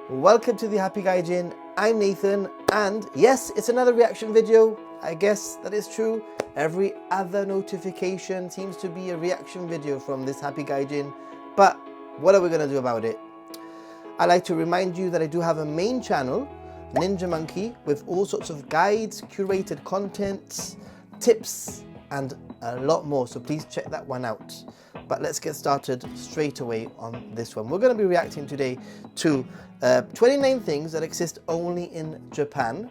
Welcome to the Happy Gaijin. I'm Nathan, and yes, it's another reaction video. I guess that is true. Every other notification seems to be a reaction video from this Happy Gaijin, but what are we going to do about it? I'd like to remind you that I do have a main channel, Ninja Monkey, with all sorts of guides, curated contents, tips, and a lot more, so please check that one out. But let's get started straight away on this one. We're going to be reacting today to 29 things that exist only in Japan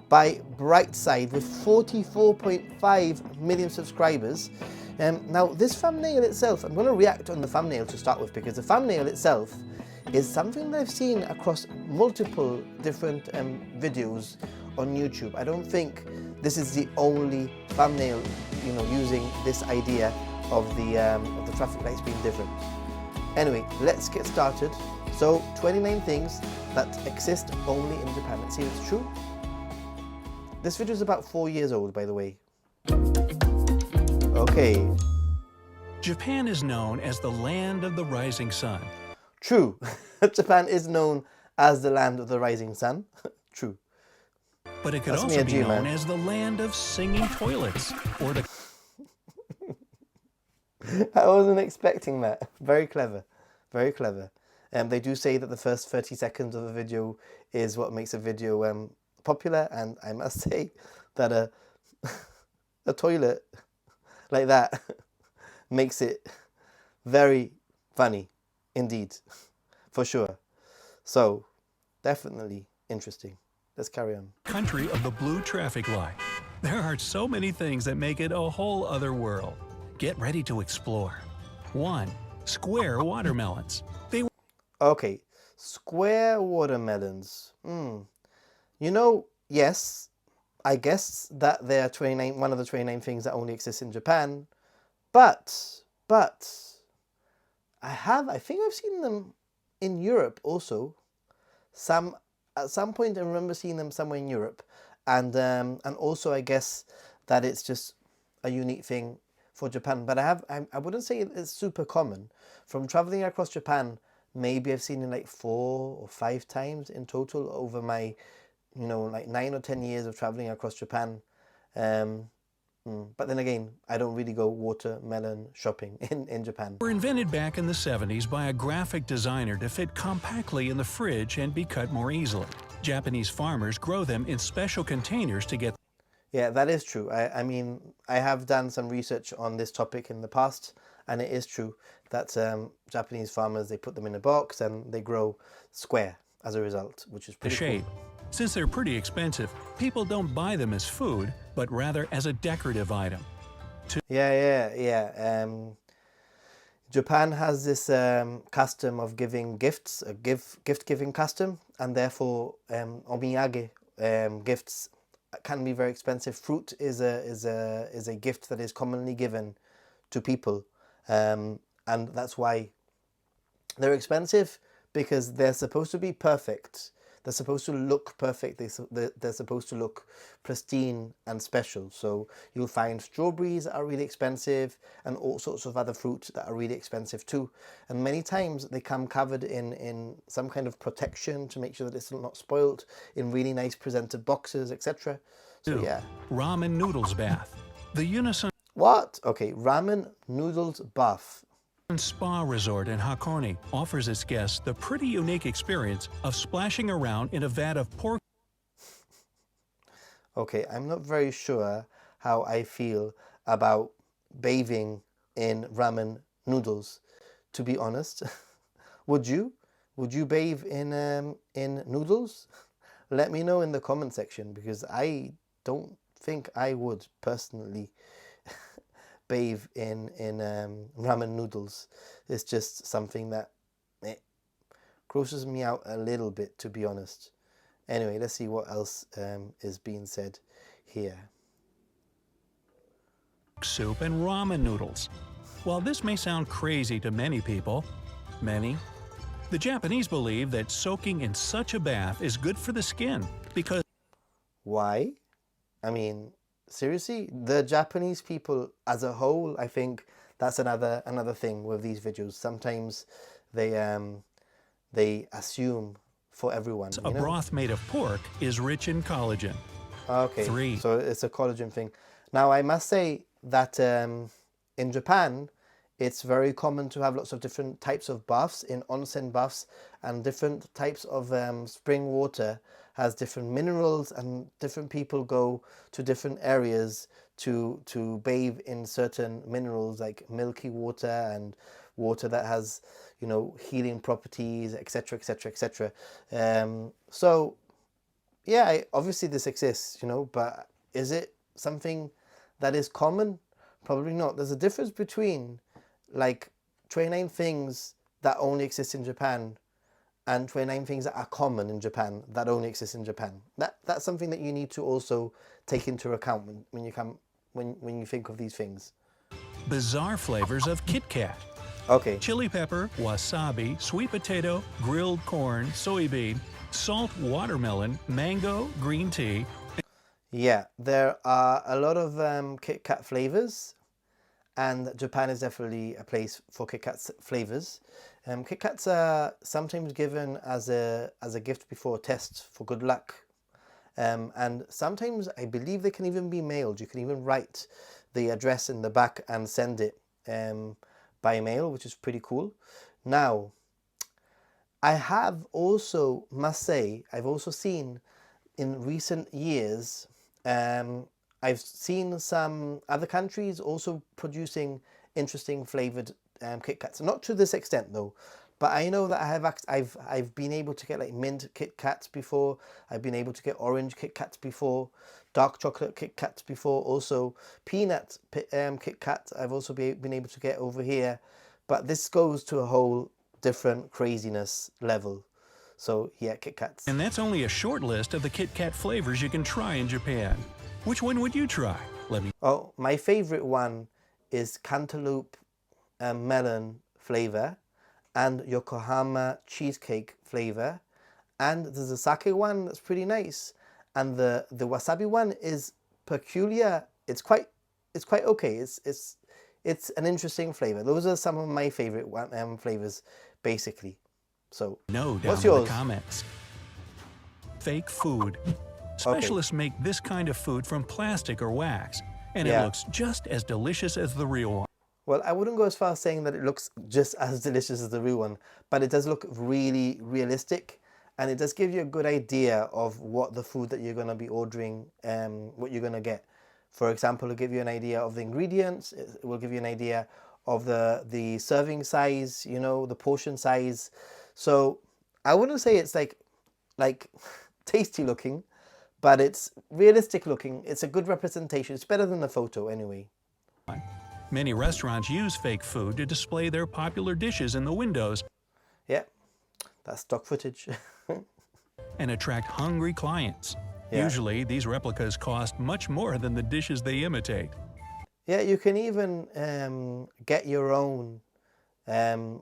by Brightside with 44.5 million subscribers. Now this thumbnail itself, I'm going to react on the thumbnail to start with, because the thumbnail itself is something that I've seen across multiple different videos on YouTube. I don't think this is the only thumbnail, using this idea of the traffic lights being different. Anyway, let's get started. So 29 things that exist only in Japan. Let's see if it's true. This video is about 4 years old, by the way. Okay. Japan is known as the land of the rising sun. True. Japan is known as the land of the rising sun. True. But it could also be known as the land of singing toilets, or the... I wasn't expecting that. Very clever. Very clever. They do say that the first 30 seconds of a video is what makes a video popular, and I must say that a toilet like that makes it very funny indeed, for sure. So definitely interesting. Let's carry on. Country of the blue traffic light. There are so many things that make it a whole other world. Get ready to explore. 1. Square watermelons. Okay, square watermelons. Yes, I guess that they are one of the 29 things that only exist in Japan, but I think I've seen them in Europe also. At some point I remember seeing them somewhere in Europe, and also I guess that it's just a unique thing for Japan. But I wouldn't say it's super common. From traveling across Japan, maybe I've seen it like 4 or 5 times in total over my, like 9 or 10 years of traveling across Japan. But then again, I don't really go watermelon shopping in Japan. Were invented back in the 70s by a graphic designer to fit compactly in the fridge and be cut more easily. Japanese farmers grow them in special containers to get... Yeah, that is true. I mean, I have done some research on this topic in the past, and it is true that Japanese farmers, they put them in a box and they grow square as a result, which is pretty shape. Cool. Since they're pretty expensive, people don't buy them as food, but rather as a decorative item. Yeah. Japan has this custom of giving gifts, a gift-giving custom, and therefore omiyage gifts can be very expensive. Fruit is a gift that is commonly given to people, and that's why they're expensive, because they're supposed to be perfect. They're supposed to look perfect. They're supposed to look pristine and special. So you'll find strawberries that are really expensive, and all sorts of other fruit that are really expensive too. And many times they come covered in some kind of protection to make sure that it's not spoiled, in really nice presented boxes, etc. So yeah. Ramen noodles bath. The unison... What? Okay, ramen noodles bath. Spa resort in Hakone offers its guests the pretty unique experience of splashing around in a vat of pork. Okay, I'm not very sure how I feel about bathing in ramen noodles, to be honest. Would you? Would you bathe in noodles? Let me know in the comment section, because I don't think I would personally bathe in ramen noodles. It's just something that grosses me out a little bit, to be honest. Anyway, let's see what else is being said here. Soup and ramen noodles. While this may sound crazy to many people, the Japanese believe that soaking in such a bath is good for the skin because... Why? I mean, seriously, the Japanese people as a whole, I think that's another thing with these videos. Sometimes they assume for everyone. A broth made of pork is rich in collagen. Okay, 3. so it's a collagen thing. Now, I must say that in Japan, it's very common to have lots of different types of baths, in onsen baths, and different types of spring water has different minerals, and different people go to different areas to bathe in certain minerals, like milky water and water that has, you know, healing properties, etc., etc., etc. So yeah, obviously this exists, you know, but is it something that is common? Probably not. There's a difference between like 29 things that only exist in Japan and 29 things that are common in Japan that only exist in Japan. That's something that you need to also take into account when you think of these things. Bizarre flavors of Kit Kat. Okay. Chili pepper, wasabi, sweet potato, grilled corn, soybean, salt watermelon, mango, green tea. Yeah, there are a lot of Kit Kat flavors, and Japan is definitely a place for Kit Kat flavors. Kit Kats are sometimes given as a gift before a test for good luck. And sometimes I believe they can even be mailed. You can even write the address in the back and send it by mail, which is pretty cool. Now, I have also, must say, I've also seen in recent years, I've seen some other countries also producing interesting flavored Kit Kats. Not to this extent though, but I know that I've been able to get like mint Kit Kats before. I've been able to get orange Kit Kats before, dark chocolate Kit Kats before, also peanut Kit Kat I've also been able to get over here. But this goes to a whole different craziness level. So yeah, Kit Kats. And that's only a short list of the Kit Kat flavors you can try in Japan. Which one would you try? Let me. Oh, my favorite one is cantaloupe melon flavor and Yokohama cheesecake flavor. And there's a sake one that's pretty nice. And the wasabi one is peculiar. It's quite okay. It's an interesting flavor. Those are some of my favorite flavors, basically. So, No, down what's in yours? the comments. Fake food. Specialists make this kind of food from plastic or wax, and it looks just as delicious as the real one. Well, I wouldn't go as far as saying that it looks just as delicious as the real one, but it does look really realistic, and it does give you a good idea of what the food that you're going to be ordering, what you're going to get. For example, it'll give you an idea of the ingredients, it will give you an idea of the serving size, you know, the portion size. So I wouldn't say it's like tasty looking, but it's realistic looking. It's a good representation. It's better than the photo anyway. Many restaurants use fake food to display their popular dishes in the windows. Yeah, that's stock footage. And attract hungry clients. Yeah. Usually, these replicas cost much more than the dishes they imitate. Yeah, you can even get your own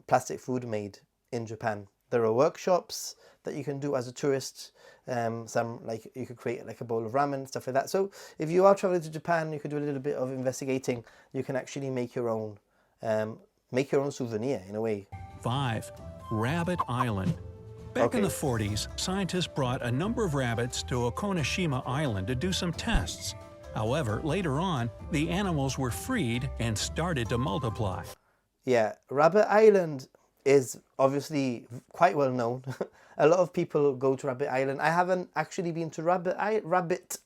plastic food made in Japan. There are workshops that you can do as a tourist. Some, like, you could create like a bowl of ramen, stuff like that. So if you are traveling to Japan, you could do a little bit of investigating. You can actually make your own souvenir in a way. 5. Rabbit Island. Back in the 40s, scientists brought a number of rabbits to Okonashima Island to do some tests. However, later on, the animals were freed and started to multiply. Yeah, Rabbit Island is obviously quite well known. A lot of people go to Rabbit Island. I haven't actually been to Rabbit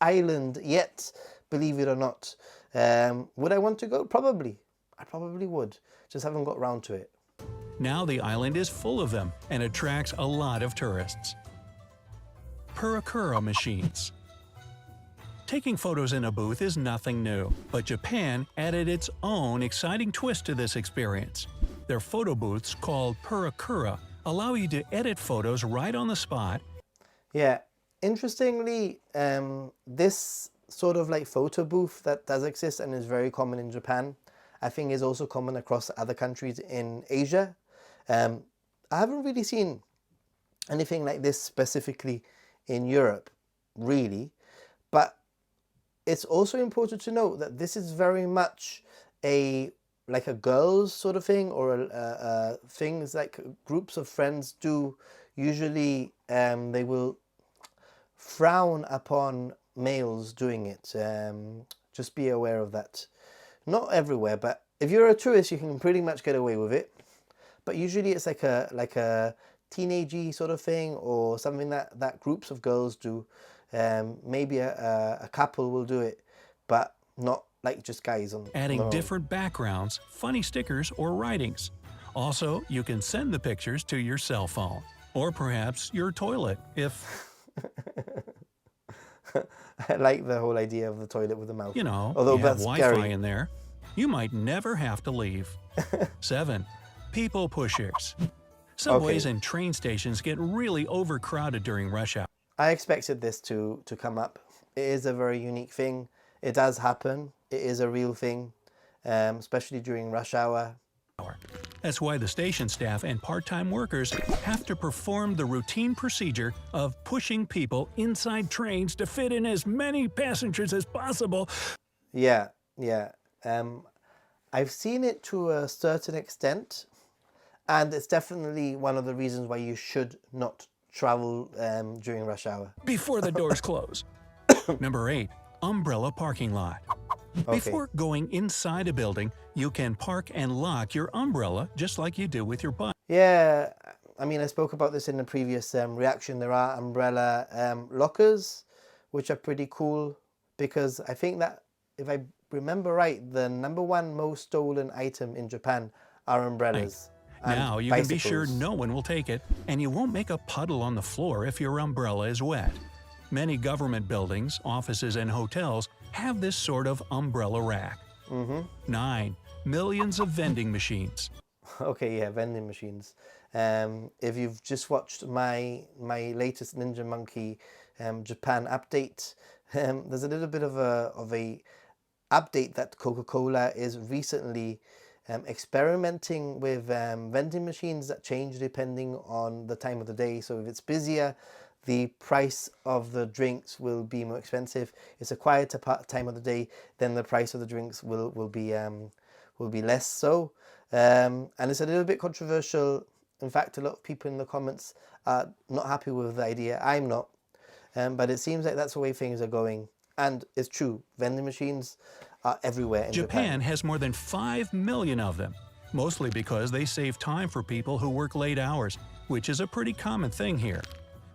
Island yet, believe it or not. Would I want to go? Probably. I probably would. Just haven't got round to it. Now the island is full of them and attracts a lot of tourists. Purakura machines. Taking photos in a booth is nothing new, but Japan added its own exciting twist to this experience. Their photo booths, called Purakura, allow you to edit photos right on the spot. Yeah, interestingly, this sort of like photo booth that does exist and is very common in Japan, I think is also common across other countries in Asia. I haven't really seen anything like this specifically in Europe, really, but it's also important to note that this is very much like a girls sort of thing, or things like groups of friends do usually they will frown upon males doing it. Just be aware of that. Not everywhere, but if you're a tourist, you can pretty much get away with it. But usually it's like a teenagey sort of thing, or something that groups of girls do. Maybe a couple will do it, but not like just guys on Adding their own. different backgrounds, funny stickers, or writings. Also, you can send the pictures to your cell phone, or perhaps your toilet if, I like the whole idea of the toilet with the mouth. you know, Although you have that's Wi-Fi scary. in there. You might never have to leave. 7. People pushers. Subways and train stations get really overcrowded during rush hour. I expected this to come up. It is a very unique thing. It does happen. It is a real thing, especially during rush hour. That's why the station staff and part-time workers have to perform the routine procedure of pushing people inside trains to fit in as many passengers as possible. Yeah. I've seen it to a certain extent, and it's definitely one of the reasons why you should not travel during rush hour. Before the doors close. Number 8. Umbrella parking lot. Before going inside a building, you can park and lock your umbrella just like you do with your bike. Yeah, I mean, I spoke about this in the previous reaction. There are umbrella lockers, which are pretty cool, because I think that, if I remember right, the #1 most stolen item in Japan are umbrellas. and Now you can be sure bicycles. no one will take it, and you won't make a puddle on the floor if your umbrella is wet. Many government buildings, offices, and hotels have this sort of umbrella rack. 9. Millions of vending machines. Okay, yeah, vending machines. If you've just watched my latest Ninja Monkey Japan update, there's a little bit of a update that Coca-Cola is recently experimenting with vending machines that change depending on the time of the day. So if it's busier, the price of the drinks will be more expensive. It's a quieter time of the day, then the price of the drinks will be less so. And it's a little bit controversial. In fact, a lot of people in the comments are not happy with the idea. I'm not. But it seems like that's the way things are going. And it's true, vending machines are everywhere in Japan has more than 5 million of them, mostly because they save time for people who work late hours, which is a pretty common thing here.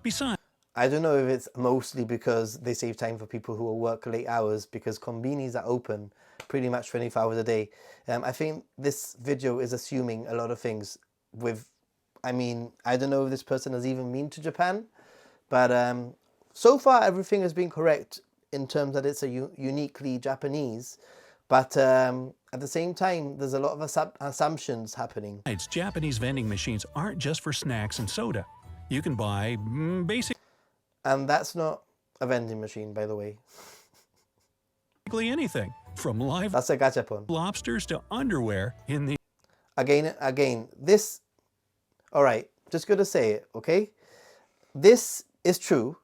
Besides, I don't know if it's mostly because they save time for people who work late hours, because convenies are open pretty much 24 hours a day. I think this video is assuming a lot of things with, I mean, I don't know if this person has even been to Japan, but so far everything has been correct in terms that it's a uniquely Japanese, but at the same time, there's a lot of assumptions happening. Japanese vending machines aren't just for snacks and soda. You can buy basically And that's not a vending machine, by the way. anything, from live That's a gachapon. lobsters to underwear in the... Again, this, all right, just gonna say it, okay? This is true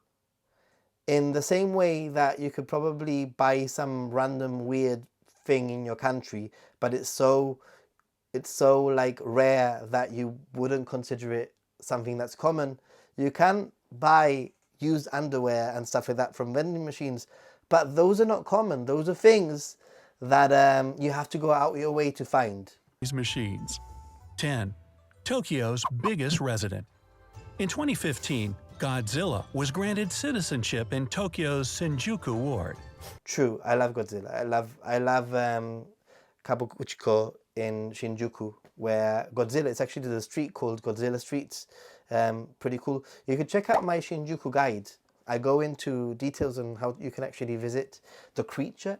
in the same way that you could probably buy some random weird thing in your country, but it's so like rare that you wouldn't consider it something that's common. You can buy used underwear and stuff like that from vending machines, but those are not common. Those are things that you have to go out your way to find. These machines. 10. Tokyo's biggest resident. In 2015, Godzilla was granted citizenship in Tokyo's Shinjuku ward. True, I love Godzilla. I love Kabukicho in Shinjuku, where Godzilla, it's actually the street called Godzilla Street. Pretty cool. You can check out my Shinjuku guide. I go into details on how you can actually visit the creature.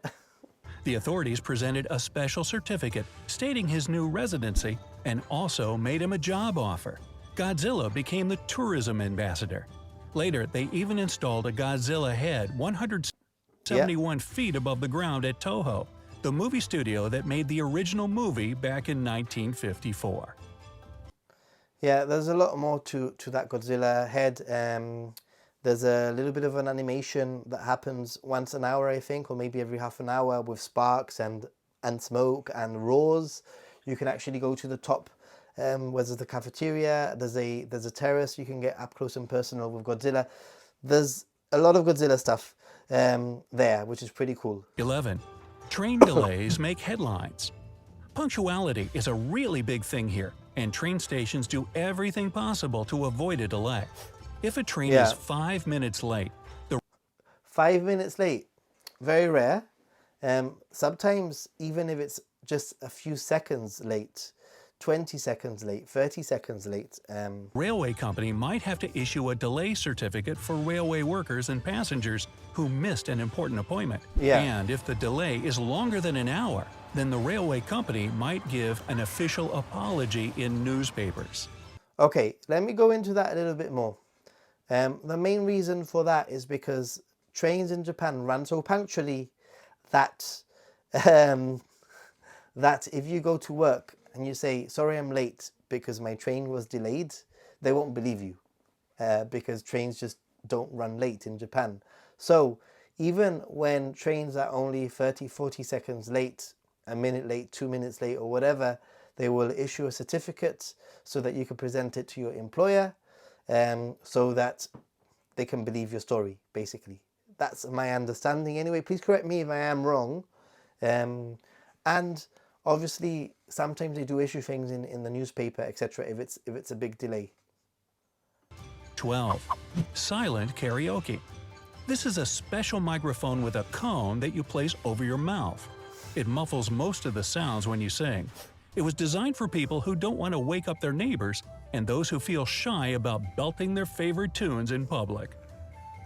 The authorities presented a special certificate stating his new residency and also made him a job offer. Godzilla became the tourism ambassador. Later, they even installed a Godzilla head 171 feet above the ground at Toho, the movie studio that made the original movie back in 1954. Yeah, there's a lot more to that Godzilla head. There's a little bit of an animation that happens once an hour, I think, or maybe every half an hour, with sparks and smoke and roars. You can actually go to the top where there's the cafeteria, there's a terrace you can get up close and personal with Godzilla. There's a lot of Godzilla stuff there, which is pretty cool. 11. Train delays make headlines. Punctuality is a really big thing here, and train stations do everything possible to avoid a delay. If a train is 5 minutes late, 5 minutes late, very rare. Sometimes even if it's just a few seconds late, 20 seconds late, 30 seconds late. Railway company might have to issue a delay certificate for railway workers and passengers who missed an important appointment. Yeah. And if the delay is longer than an hour, then the railway company might give an official apology in newspapers. Okay, let me go into that a little bit more. The main reason for that is because trains in Japan run so punctually that that if you go to work and you say, sorry, I'm late because my train was delayed, they won't believe you because trains just don't run late in Japan. So even when trains are only 30, 40 seconds late, a minute late, 2 minutes late or whatever, they will issue a certificate so that you can present it to your employer so that they can believe your story, basically. That's my understanding anyway. Please correct me if I am wrong. And obviously, sometimes they do issue things in the newspaper, etc. if it's a big delay. 12. Silent karaoke. This is a special microphone with a cone that you place over your mouth. It muffles most of the sounds when you sing. It was designed for people who don't want to wake up their neighbors and those who feel shy about belting their favorite tunes in public.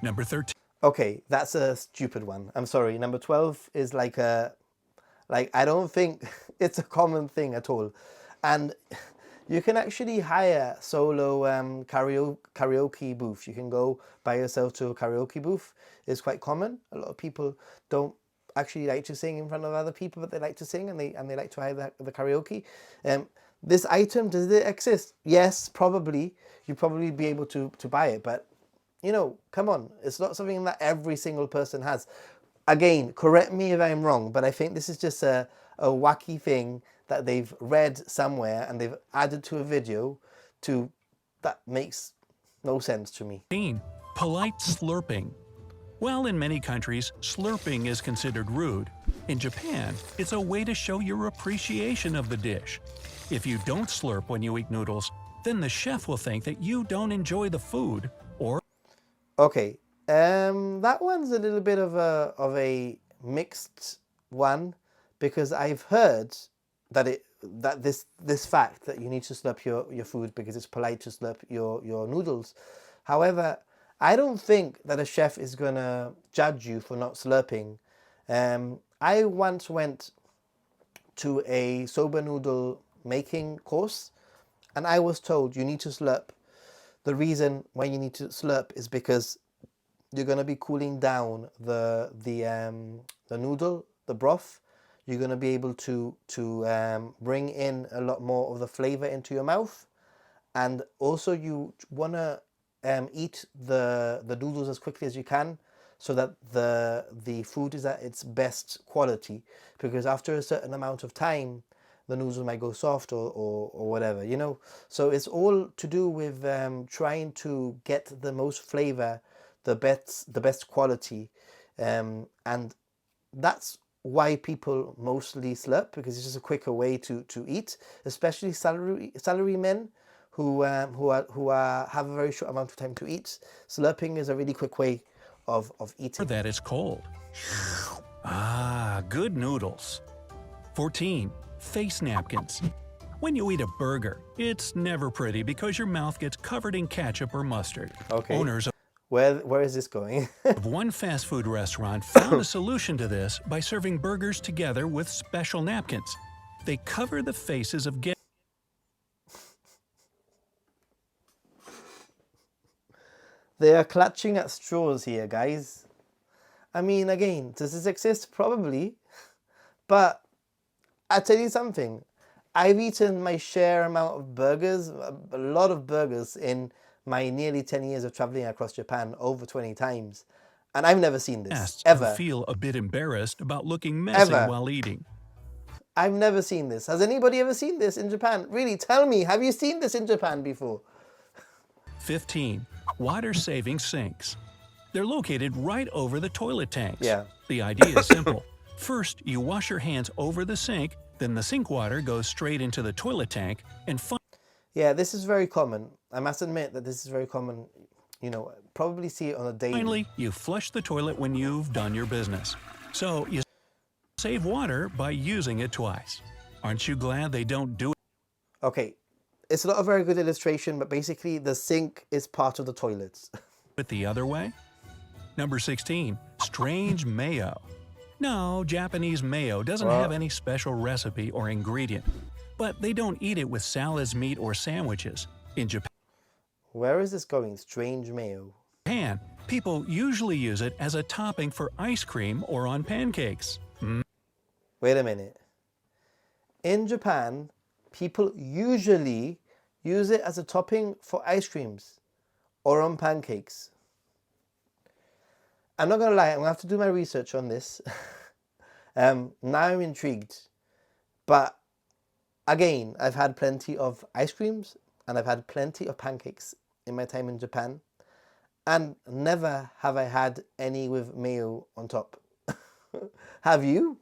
Number 13. Okay, that's a stupid one. I'm sorry. Number 12 is like I don't think it's a common thing at all. And you can actually hire solo karaoke booth. You can go by yourself to a karaoke booth. It's quite common. A lot of people don't actually like to sing in front of other people, but they like to sing and they like to hire the karaoke. This item, does it exist? Yes, probably. You'd probably be able to buy it, but you know, come on. It's not something that every single person has. Again, correct me if I'm wrong, but I think this is just a wacky thing that they've read somewhere and they've added to a video that makes no sense to me. Polite slurping. While in many countries, slurping is considered rude, in Japan, it's a way to show your appreciation of the dish. If you don't slurp when you eat noodles, then the chef will think that you don't enjoy the food, or... Okay, that one's a little bit of a mixed one, because I've heard that this fact that you need to slurp your food because it's polite to slurp your noodles. However, I don't think that a chef is gonna judge you for not slurping. I once went to a soba noodle making course and I was told you need to slurp. The reason why you need to slurp is because you're going to be cooling down the noodle, the broth. You're going to be able to bring in a lot more of the flavor into your mouth, and also you want to eat the noodles as quickly as you can, so that the food is at its best quality. Because after a certain amount of time, the noodles might go soft or whatever, you know. So it's all to do with trying to get the most flavor, the best quality, and that's why people mostly slurp, because it's just a quicker way to eat, especially salary men who have a very short amount of time to eat. Slurping is a really quick way of eating. That it's cold. Ah, good noodles. 14. Face napkins. When you eat a burger, it's never pretty because your mouth gets covered in ketchup or mustard. Okay. Owners Where is this going? of one fast food restaurant found a solution to this by serving burgers together with special napkins. They cover the faces of guests. They are clutching at straws here, guys. I mean, again, does this exist? Probably. But I'll tell you something. I've eaten my share amount of burgers, a lot of burgers in my nearly 10 years of traveling across Japan, over 20 times. And I've never seen this, ever. Feel a bit embarrassed about looking messy while eating. I've never seen this. Has anybody ever seen this in Japan? Really, tell me, have you seen this in Japan before? 15. Water-saving sinks. They're located right over the toilet tanks. Yeah. The idea is simple. First, you wash your hands over the sink, then the sink water goes straight into the toilet tank, and Yeah, this is very common. I must admit that this is very common. You know, probably see it on a daily. finally, you flush the toilet when you've done your business. So you save water by using it twice. Aren't you glad they don't do Okay, it's not a very good illustration, but basically the sink is part of the toilets. it the other way? Number 16. Strange mayo. No, Japanese mayo doesn't have any special recipe or ingredient. But they don't eat it with salads, meat, or sandwiches. In Where is this going? Strange mayo. Japan, people usually use it as a topping for ice cream or on pancakes. Wait a minute. In Japan, people usually use it as a topping for ice creams or on pancakes. I'm not gonna lie, I'm gonna have to do my research on this. Now I'm intrigued. But again, I've had plenty of ice creams and I've had plenty of pancakes in my time in Japan. And never have I had any with mayo on top. Have you?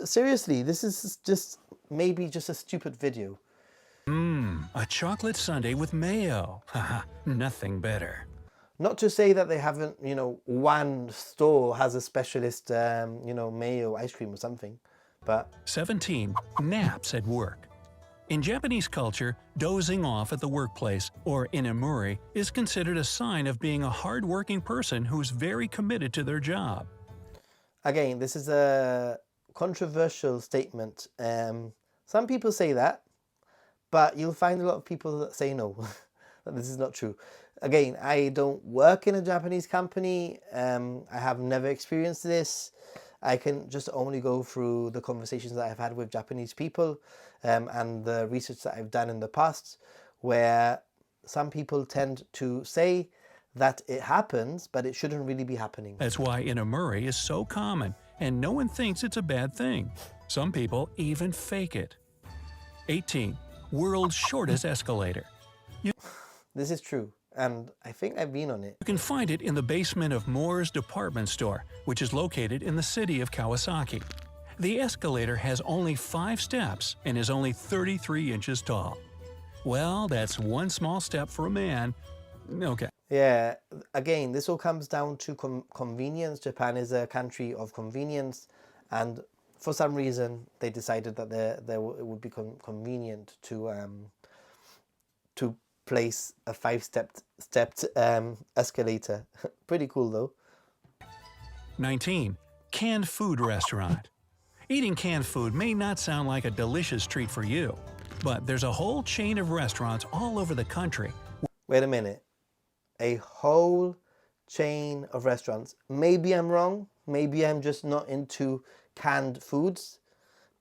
Seriously, this is just maybe just a stupid video. A chocolate sundae with mayo. Haha, nothing better. Not to say that they haven't, you know, one store has a specialist, you know, mayo ice cream or something, but... 17. Naps at work. In Japanese culture, dozing off at the workplace, or inamuri, is considered a sign of being a hard-working person who's very committed to their job. Again, this is a controversial statement. Some people say that, but you'll find a lot of people that say no, that this is not true. Again, I don't work in a Japanese company. I have never experienced this. I can just only go through the conversations that I've had with Japanese people and the research that I've done in the past, where some people tend to say that it happens, but it shouldn't really be happening. That's why inamuri is so common, and no one thinks it's a bad thing. Some people even fake it. 18. World's shortest escalator. This is true, and I think I've been on it. You can find it in the basement of Moore's department store, which is located in the city of Kawasaki. The escalator has only 5 steps and is only 33 inches tall. Well, that's one small step for a man. Okay. Yeah, again, this all comes down to convenience. Japan is a country of convenience, and for some reason they decided that it would be convenient to place a 5-stepped escalator. Pretty cool though. 19. Canned food restaurant. Eating canned food may not sound like a delicious treat for you, but there's a whole chain of restaurants all over the country. Wait a minute. A whole chain of restaurants. Maybe I'm wrong. Maybe I'm just not into canned foods.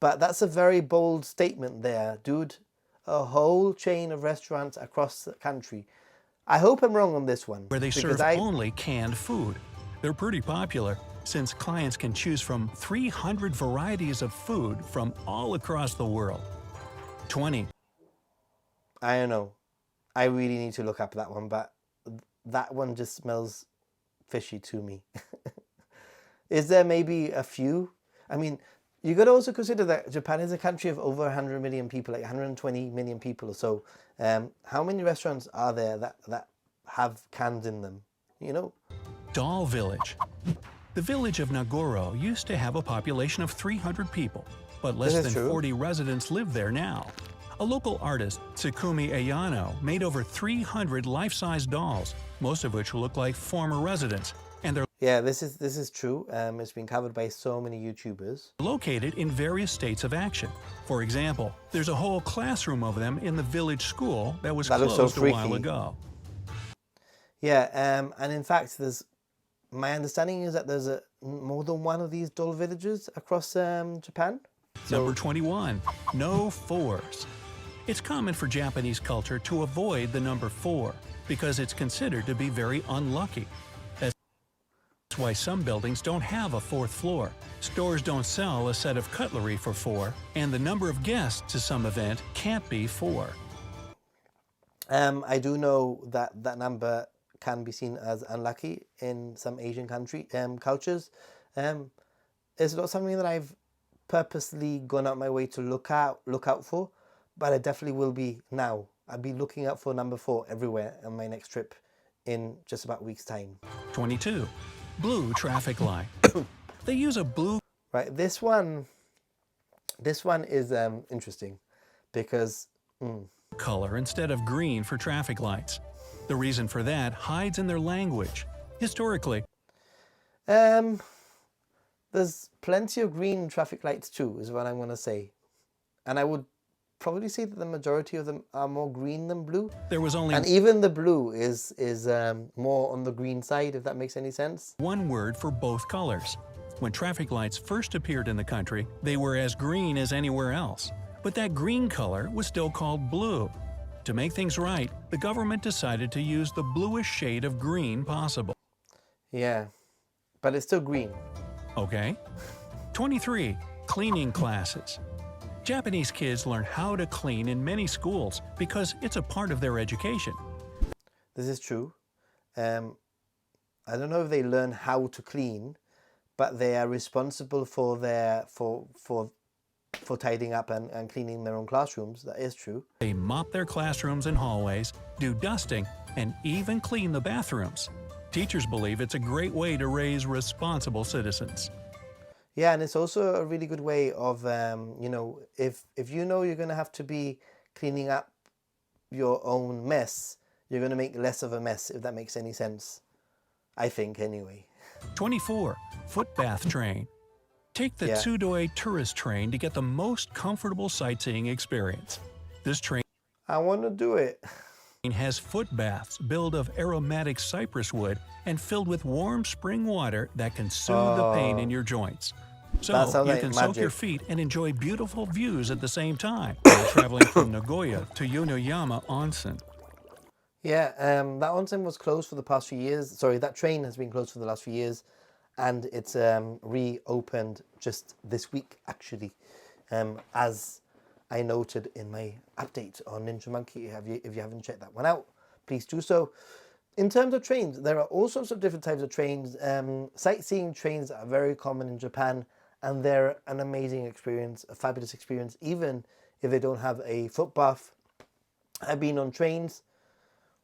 But that's a very bold statement there, dude. A whole chain of restaurants across the country. I hope I'm wrong on this one. Where they serve only canned food. They're pretty popular since clients can choose from 300 varieties of food from all across the world. 20. I don't know. I really need to look up that one, but that one just smells fishy to me. Is there maybe a few? I mean, you got to also consider that Japan is a country of over 100 million people, like 120 million people or so. How many restaurants are there that have cans in them? You know? Doll Village. The village of Nagoro used to have a population of 300 people, but less than 40 residents live there now. A local artist, Tsukumi Ayano, made over 300 life-size dolls, most of which look like former residents, and they're this is true. It's been covered by so many YouTubers. Located in various states of action. For example, there's a whole classroom of them in the village school that was closed a while ago. Yeah, and in fact, my understanding is that there's more than one of these doll villages across Japan. Number 21. No 4s. It's common for Japanese culture to avoid the number 4 because it's considered to be very unlucky. That's why some buildings don't have a fourth floor. Stores don't sell a set of cutlery for 4, and the number of guests to some event can't be 4. I do know that that number can be seen as unlucky in some Asian cultures. It's not something that I've purposely gone out my way to look out for, but I definitely will be now. I'll be looking out for number 4 everywhere on my next trip in just about a week's time. 22. Blue traffic light. They use a blue Right, this one is interesting because color instead of green for traffic lights. The reason for that hides in their language. Historically, there's plenty of green traffic lights too, is what I'm going to say. And I would probably say that the majority of them are more green than blue. there was only And even the blue is more on the green side, if that makes any sense. one word for both colors. When traffic lights first appeared in the country, they were as green as anywhere else. But that green color was still called blue. To make things right, the government decided to use the bluest shade of green possible. Yeah, but it's still green. Okay? 23. Cleaning classes. Japanese kids learn how to clean in many schools because it's a part of their education. This is true. I don't know if they learn how to clean, but they are responsible for tidying up and cleaning their own classrooms. That is true. They mop their classrooms and hallways, do dusting, and even clean the bathrooms. Teachers believe it's a great way to raise responsible citizens. Yeah, and it's also a really good way of, if you know you're going to have to be cleaning up your own mess, you're going to make less of a mess, if that makes any sense. I think, anyway. 24. Foot bath train. Take the Tsudoi tourist train to get the most comfortable sightseeing experience. This train I want to do it. has foot baths built of aromatic cypress wood and filled with warm spring water that can soothe the pain in your joints. So you can soak your feet and enjoy beautiful views at the same time while traveling from Nagoya to Yonoyama Onsen. Yeah, that onsen was closed for the past few years. Sorry, that train has been closed for the last few years, and it's reopened just this week, actually, as I noted in my update on Ninja Monkey. If you haven't checked that one out, please do so. In terms of trains, there are all sorts of different types of trains. Sightseeing trains are very common in Japan, and they're an amazing experience, a fabulous experience, even if they don't have a foot bath. I've been on trains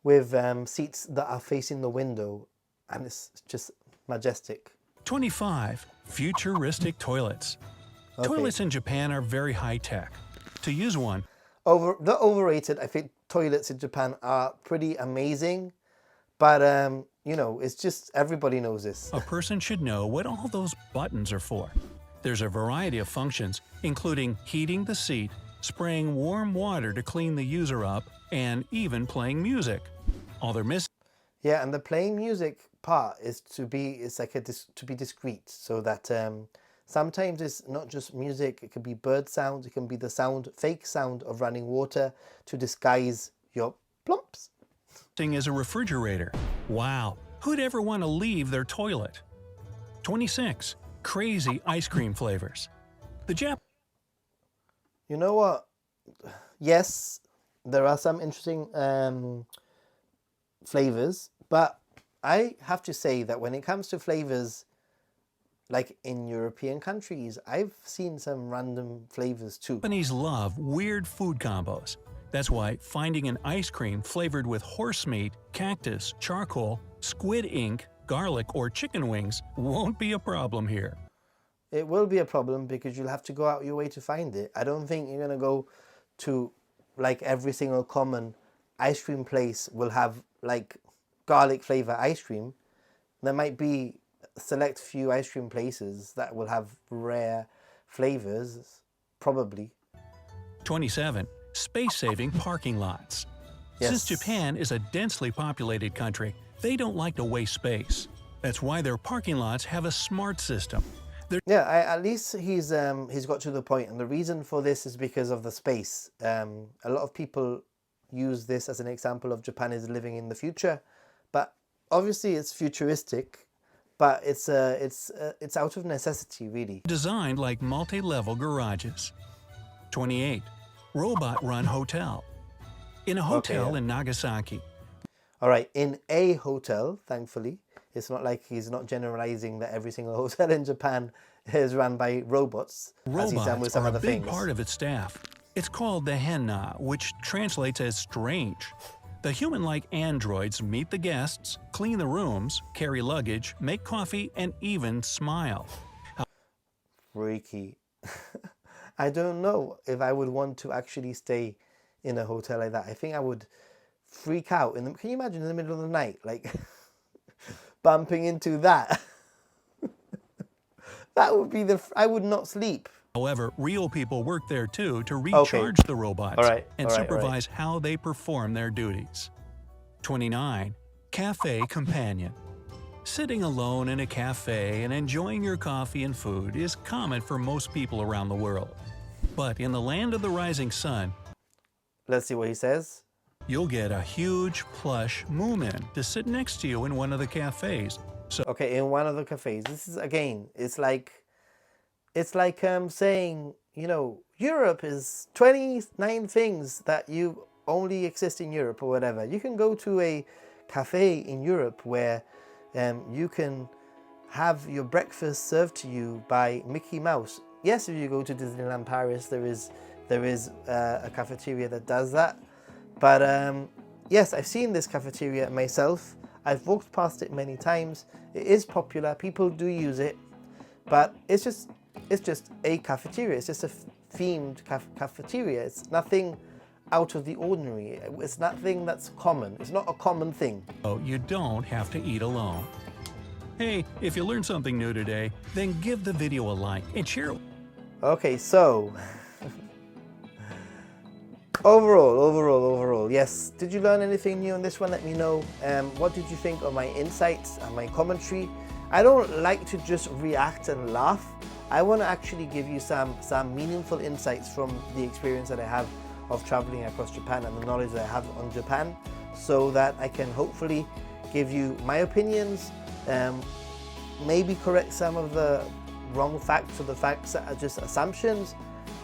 with seats that are facing the window, and it's just majestic. 25. Futuristic toilets. Toilets in Japan are very high-tech. To use one, They're overrated. I think toilets in Japan are pretty amazing, but it's just everybody knows this. a person should know what all those buttons are for. There's a variety of functions, including heating the seat, spraying warm water to clean the user up, and even playing music. All they're missing Yeah, and the playing music part is to be discreet, so that sometimes it's not just music. It can be bird sounds. It can be the fake sound of running water to disguise your plumps. is a refrigerator. Wow, who'd ever want to leave their toilet? 26. Crazy ice cream flavors. The Jap You know what? Yes, there are some interesting flavors, but I have to say that when it comes to flavors, like in European countries, I've seen some random flavors too. Japanese love weird food combos. That's why finding an ice cream flavored with horse meat, cactus, charcoal, squid ink, garlic, or chicken wings won't be a problem here. It will be a problem because you'll have to go out your way to find it. I don't think you're going to go to like every single common ice cream place will have like garlic flavor ice cream. There might be select few ice cream places that will have rare flavors, probably. 27. Space-saving parking lots. Yes. Since Japan is a densely populated country, they don't like to waste space. That's why their parking lots have a smart system. Yeah, at least he's got to the point, and the reason for this is because of the space. A lot of people use this as an example of Japan is living in the future, but obviously it's futuristic, but it's out of necessity, really. Designed like multi-level garages. 28. Robot-run hotel. In a hotel in Nagasaki. All right, in a hotel, thankfully. It's not like he's not generalizing that every single hotel in Japan is run by robots, as he's done with some other things. Robots are a big part of its staff. It's called the henna, which translates as strange. The human-like androids meet the guests, clean the rooms, carry luggage, make coffee, and even smile. Freaky. I don't know if I would want to actually stay in a hotel like that. I think I would freak out. Can you imagine in the middle of the night, like bumping into that? That would be I would not sleep. However, real people work there too to recharge the robots and supervise how they perform their duties. 29. Cafe companion. Sitting alone in a cafe and enjoying your coffee and food is common for most people around the world. But in the land of the rising sun, let's see what he says. You'll get a huge plush Moomin to sit next to you in one of the cafes. Okay, in one of the cafes. This is, again, it's like saying, you know, Europe is 29 things that you only exist in Europe or whatever. You can go to a cafe in Europe where you can have your breakfast served to you by Mickey Mouse. Yes, if you go to Disneyland Paris, there is a cafeteria that does that. But yes, I've seen this cafeteria myself. I've walked past it many times. It is popular. People do use it, but it's just a cafeteria. It's just a themed cafeteria. It's nothing out of the ordinary. It's nothing that's common. It's not a common thing. Oh, you don't have to eat alone. Hey, if you learned something new today, then give the video a like and share it. Okay, so overall, yes. Did you learn anything new on this one? Let me know. What did you think of my insights and my commentary? I don't like to just react and laugh. I want to actually give you some meaningful insights from the experience that I have of traveling across Japan and the knowledge that I have on Japan, so that I can hopefully give you my opinions, maybe correct some of the wrong facts or the facts that are just assumptions.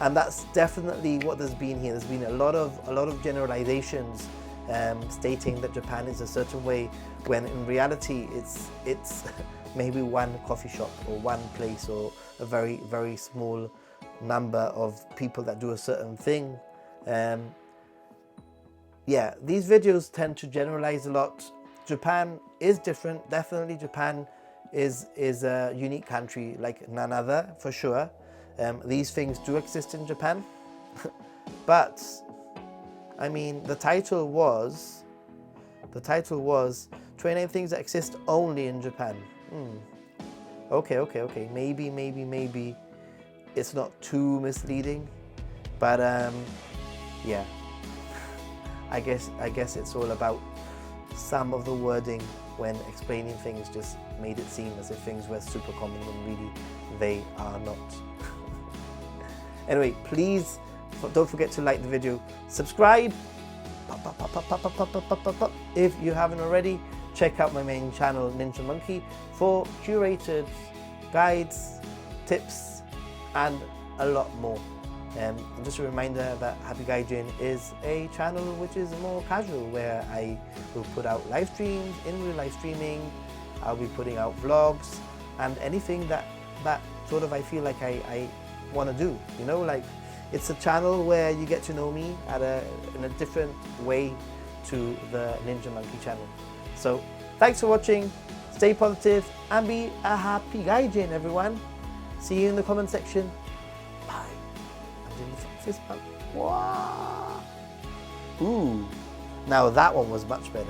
And that's definitely what there's been here. There's been a lot of generalizations stating that Japan is a certain way, when in reality it's maybe one coffee shop or one place or a very, very small number of people that do a certain thing. Yeah, these videos tend to generalize a lot. Japan is different. Definitely Japan is a unique country like none other, for sure. These things do exist in Japan, but I mean, the title was 29 things that exist only in Japan. Okay. Maybe it's not too misleading, but yeah, I guess it's all about some of the wording when explaining things just made it seem as if things were super common when really they are not. Anyway, please don't forget to like the video, subscribe if you haven't already. Check out my main channel, Ninja Monkey, for curated guides, tips, and a lot more. And just a reminder that Happy Gaijin is a channel which is more casual, where I will put out live streams, in real live streaming. I'll be putting out vlogs and anything that sort of I feel like I want to do. You know, like, it's a channel where you get to know me in a different way to the Ninja Monkey channel. So thanks for watching, stay positive and be a happy gaijin, everyone. See you in the comment section. Bye. I'm doing the fist bump. Wow. Ooh, now that one was much better.